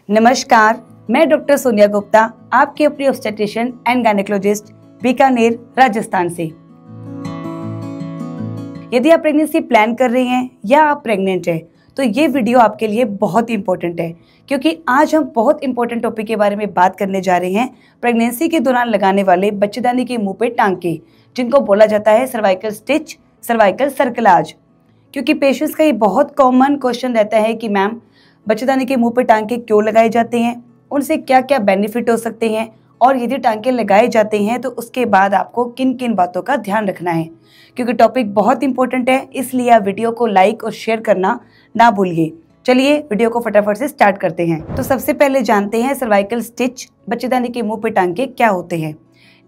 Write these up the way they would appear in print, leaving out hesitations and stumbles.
नमस्कार, मैं डॉक्टर सोनिया गुप्ता, आपकी अपनी obstetrician and gynaecologist, Bikaner, Rajasthan से। यदि आप प्रेगनेंसी प्लान कर रही हैं या आप प्रेग्नेंट हैं, तो ये वीडियो आपके लिए बहुत ही इंपॉर्टेंट है, क्योंकि आज हम बहुत इंपॉर्टेंट टॉपिक के बारे में बात करने जा रहे हैं। प्रेगनेंसी के दौरान लगाने वाले बच्चेदानी के मुंह पे टांके, जिनको बोला जाता है सर्वाइकल स्टिच, सर्वाइकल सर्कलाज। क्योंकि पेशेंट्स का ये बहुत कॉमन क्वेश्चन रहता है कि मैम, बच्चेदानी के मुंह पे टांके क्यों लगाए जाते हैं, उनसे क्या क्या बेनिफिट हो सकते हैं, और यदि टांके लगाए जाते हैं तो उसके बाद आपको किन किन बातों का ध्यान रखना है। क्योंकि टॉपिक बहुत इंपॉर्टेंट है, इसलिए आप वीडियो को लाइक और शेयर करना ना भूलिए। चलिए वीडियो को फटाफट से स्टार्ट करते हैं। तो सबसे पहले जानते हैं सर्वाइकल स्टिच, बच्चेदानी के मुंह पे टांके क्या होते हैं।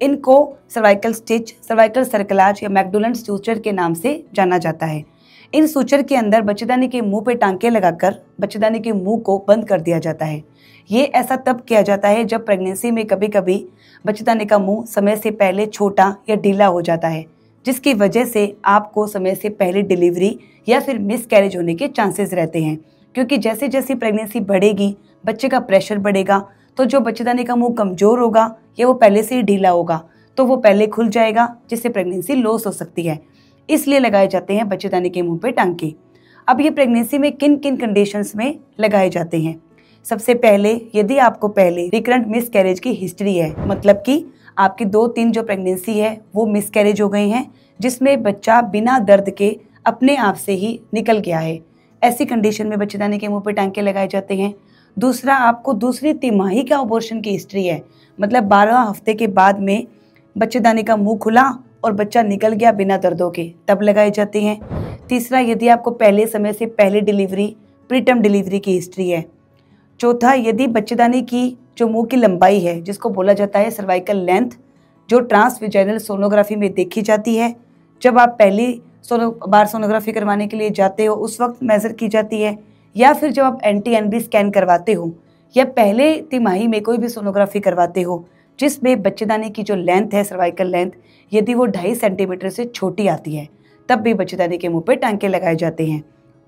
इनको सर्वाइकल स्टिच, सर्वाइकल सर्कलाज या मैकडोनल्ड सूचर के नाम से जाना जाता है। इन सूचर के अंदर बच्चेदानी के मुंह पे टांके लगाकर बच्चेदानी के मुंह को बंद कर दिया जाता है। ये ऐसा तब किया जाता है जब प्रेगनेंसी में कभी कभी बच्चेदानी का मुंह समय से पहले छोटा या ढीला हो जाता है, जिसकी वजह से आपको समय से पहले डिलीवरी या फिर मिसकैरेज होने के चांसेस रहते हैं। क्योंकि जैसे जैसे प्रेगनेंसी बढ़ेगी, बच्चे का प्रेशर बढ़ेगा, तो जो बच्चेदानी का मुंह कमज़ोर होगा या वो पहले से ही ढीला होगा, तो वो पहले खुल जाएगा, जिससे प्रेगनेंसी लॉस हो सकती है। इसलिए लगाए जाते हैं बच्चेदानी के मुंह पे टांके। अब ये प्रेगनेंसी में किन किन कंडीशंस में लगाए जाते हैं। सबसे पहले, यदि आपको पहले रिकरेंट मिसकैरेज की हिस्ट्री है, मतलब कि आपकी 2-3 जो प्रेगनेंसी है वो मिसकैरेज हो गई हैं, जिसमें बच्चा बिना दर्द के अपने आप से ही निकल गया है, ऐसी कंडीशन में बच्चेदानी के मुंह पे टांके लगाए जाते हैं। दूसरा, आपको दूसरी तिमाही का अबॉर्शन की हिस्ट्री है, मतलब 12 हफ्ते के बाद में बच्चेदानी का मुंह खुला और बच्चा निकल गया बिना दर्दों के, तब लगाए जाते हैं। तीसरा, यदि आपको पहले समय से पहले डिलीवरी, प्रीटर्म डिलीवरी की हिस्ट्री है। चौथा, यदि बच्चेदानी की जो मुंह की लंबाई है, जिसको बोला जाता है सर्वाइकल लेंथ, जो ट्रांसविजाइनल सोनोग्राफी में देखी जाती है, जब आप पहली बार सोनोग्राफी करवाने के लिए जाते हो उस वक्त मेज़र की जाती है, या फिर जब आप NT-NB स्कैन करवाते हो, या पहले तिमाही में कोई भी सोनोग्राफी करवाते हो, जिसमें बच्चेदानी की जो लेंथ है, सर्वाइकल लेंथ, यदि वो 2.5 सेंटीमीटर से छोटी आती है, तब भी बच्चेदानी के मुंह पे टांके लगाए जाते हैं।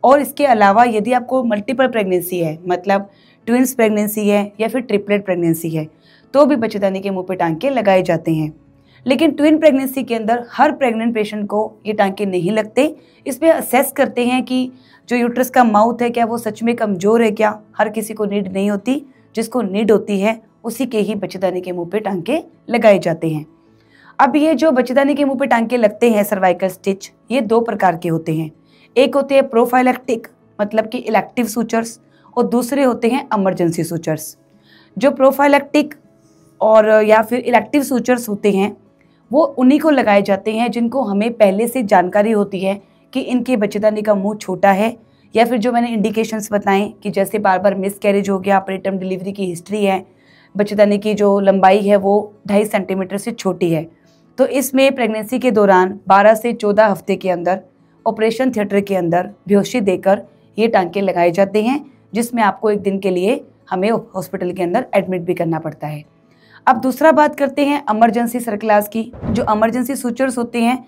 और इसके अलावा यदि आपको मल्टीपल प्रेगनेंसी है, मतलब ट्विंस प्रेगनेंसी है या फिर ट्रिपलेट प्रेगनेंसी है, तो भी बच्चेदानी के मुंह पे टांके लगाए जाते हैं। लेकिन ट्विन प्रेगनेंसी के अंदर हर प्रेग्नेंट पेशेंट को ये टांके नहीं लगते। इसमें असेस करते हैं कि जो यूट्रस का माउथ है, क्या वो सच में कमज़ोर है क्या। हर किसी को नीड नहीं होती, जिसको नीड होती है उसी के ही बच्चेदानी के मुंह पे टांके लगाए जाते हैं। अब ये जो बच्चेदानी के मुंह पे टांके लगते हैं सर्वाइकल स्टिच, ये 2 प्रकार के होते हैं। एक होते हैं प्रोफाइलैक्टिक, मतलब कि इलेक्टिव सूचर्स, और दूसरे होते हैं इमरजेंसी सूचर्स। जो प्रोफाइलैक्टिक और या फिर इलेक्टिव सूचर्स होते हैं, वो उन्हीं को लगाए जाते हैं जिनको हमें पहले से जानकारी होती है कि इनके बच्चेदानी का मुंह छोटा है, या फिर जो मैंने इंडिकेशंस बताएं कि जैसे बार बार मिसकैरेज हो गया, प्रीटर्म डिलीवरी की हिस्ट्री है, बच्चेदानी की जो लंबाई है वो 2.5 सेंटीमीटर से छोटी है। तो इसमें प्रेगनेंसी के दौरान 12 से 14 हफ्ते के अंदर ऑपरेशन थिएटर के अंदर बेहोशी देकर ये टांके लगाए जाते हैं, जिसमें आपको 1 दिन के लिए हमें हॉस्पिटल के अंदर एडमिट भी करना पड़ता है। अब दूसरा बात करते हैं इमरजेंसी सर्कलाज की। जो इमरजेंसी सूचर्स होते हैं,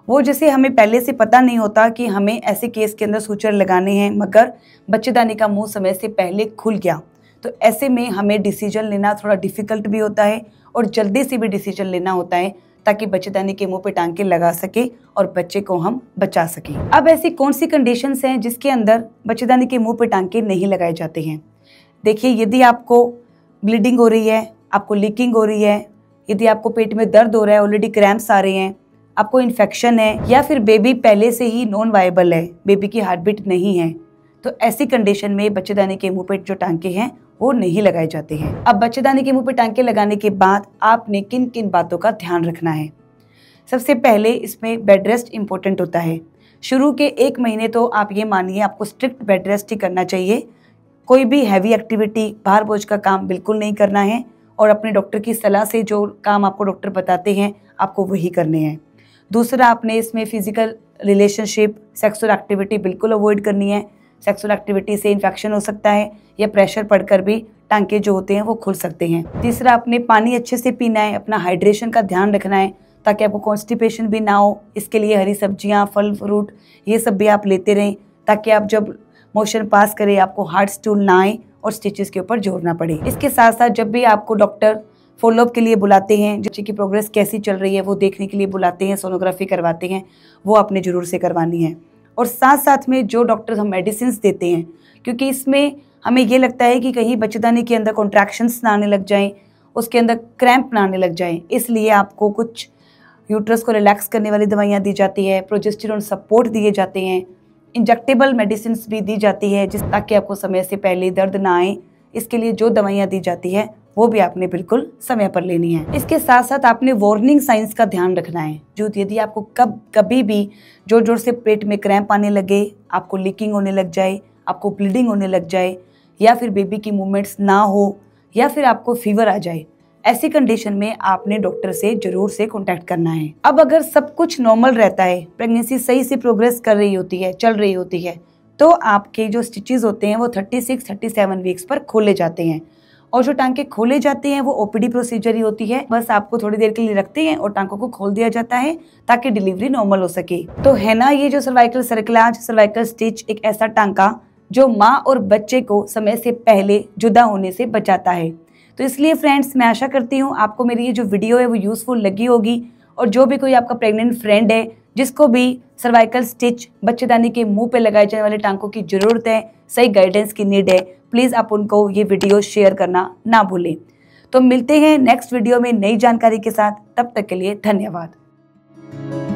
वो जैसे हमें पहले से पता नहीं होता कि हमें ऐसे केस के अंदर सूचर लगाने हैं, मगर बच्चेदानी का मुंह समय से पहले खुल गया, तो ऐसे में हमें डिसीजन लेना थोड़ा डिफ़िकल्ट भी होता है और जल्दी से भी डिसीजन लेना होता है, ताकि बच्चेदानी के मुंह पे टांके लगा सके और बच्चे को हम बचा सकें। अब ऐसी कौन सी कंडीशंस हैं जिसके अंदर बच्चेदानी के मुंह पे टांके नहीं लगाए जाते हैं। देखिए, यदि आपको ब्लीडिंग हो रही है, आपको लीकिंग हो रही है, यदि आपको पेट में दर्द हो रहा है, ऑलरेडी क्रैम्प्स आ रहे हैं, आपको इन्फेक्शन है, या फिर बेबी पहले से ही नॉन वायबल है, बेबी की हार्ट बीट नहीं है, तो ऐसी कंडीशन में बच्चेदानी के मुंह पे जो टांके हैं वो नहीं लगाए जाते हैं। अब बच्चेदानी के मुंह पे टांके लगाने के बाद आपने किन किन बातों का ध्यान रखना है। सबसे पहले, इसमें बेड रेस्ट इंपॉर्टेंट होता है। शुरू के 1 महीने तो आप ये मानिए आपको स्ट्रिक्ट बेड रेस्ट ही करना चाहिए। कोई भी हैवी एक्टिविटी, भार बोझ का काम बिल्कुल नहीं करना है, और अपने डॉक्टर की सलाह से जो काम आपको डॉक्टर बताते हैं आपको वही करने हैं। दूसरा, आपने इसमें फिजिकल रिलेशनशिप, सेक्सुअल एक्टिविटी बिल्कुल अवॉइड करनी है। सेक्सुअल एक्टिविटी से इन्फेक्शन हो सकता है, या प्रेशर पड़कर भी टांके जो होते हैं वो खुल सकते हैं। तीसरा, आपने पानी अच्छे से पीना है, अपना हाइड्रेशन का ध्यान रखना है, ताकि आपको कॉन्स्टिपेशन भी ना हो। इसके लिए हरी सब्जियां, फल फ्रूट, ये सब भी आप लेते रहें, ताकि आप जब मोशन पास करें आपको हार्ड स्टूल ना आए और स्टिचेस के ऊपर जोर ना पड़े। इसके साथ साथ जब भी आपको डॉक्टर फॉलोअप के लिए बुलाते हैं, बच्चे की प्रोग्रेस कैसी चल रही है वो देखने के लिए बुलाते हैं, सोनोग्राफी करवाते हैं, वो आपने ज़रूर से करवानी है। और साथ साथ में जो डॉक्टर हम मेडिसिन देते हैं, क्योंकि इसमें हमें ये लगता है कि कहीं बच्चेदानी के अंदर कॉन्ट्रैक्शंस ना आने लग जाएं, उसके अंदर क्रैम्प ना आने लग जाएं, इसलिए आपको कुछ यूट्रस को रिलैक्स करने वाली दवाइयाँ दी जाती है, प्रोजेस्टेरोन सपोर्ट दिए जाते हैं, इंजेक्टेबल मेडिसिन भी दी जाती है जिस ताकि आपको समय से पहले दर्द ना आए। इसके लिए जो दवाइयाँ दी जाती है वो भी आपने बिल्कुल समय पर लेनी है। इसके साथ साथ आपने वार्निंग साइंस का ध्यान रखना है। जो यदि आपको कभी भी जोर जोर से पेट में क्रैम्प आने लगे, आपको लीकिंग होने लग जाए, आपको ब्लीडिंग होने लग जाए, या फिर बेबी की मूवमेंट्स ना हो, या फिर आपको फीवर आ जाए, ऐसी कंडीशन में आपने डॉक्टर से जरूर से कांटेक्ट करना है। अब अगर सब कुछ नॉर्मल रहता है, प्रेगनेंसी सही से प्रोग्रेस कर रही होती है, चल रही होती है, तो आपके जो स्टिचेस होते हैं वो 36-37 वीक्स पर खोले जाते हैं। और जो टांके खोले जाते हैं वो ओपीडी प्रोसीजर ही होती है। बस आपको थोड़ी देर के लिए रखते हैं और टांकों को खोल दिया जाता है ताकि डिलीवरी नॉर्मल हो सके। तो है ना, ये जो सर्वाइकल सर्कलाज, सर्वाइकल स्टिच एक ऐसा टांका जो माँ और बच्चे को समय से पहले जुदा होने से बचाता है। तो इसलिए फ्रेंड्स, मैं आशा करती हूँ आपको मेरी ये जो वीडियो है वो यूजफुल लगी होगी। और जो भी कोई आपका प्रेग्नेंट फ्रेंड है जिसको भी सर्वाइकल स्टिच, बच्चेदानी के मुंह पे लगाए जाने वाले टांकों की जरूरत है, सही गाइडेंस की नीड है, प्लीज़ आप उनको ये वीडियो शेयर करना ना भूलें। तो मिलते हैं नेक्स्ट वीडियो में नई जानकारी के साथ। तब तक के लिए धन्यवाद।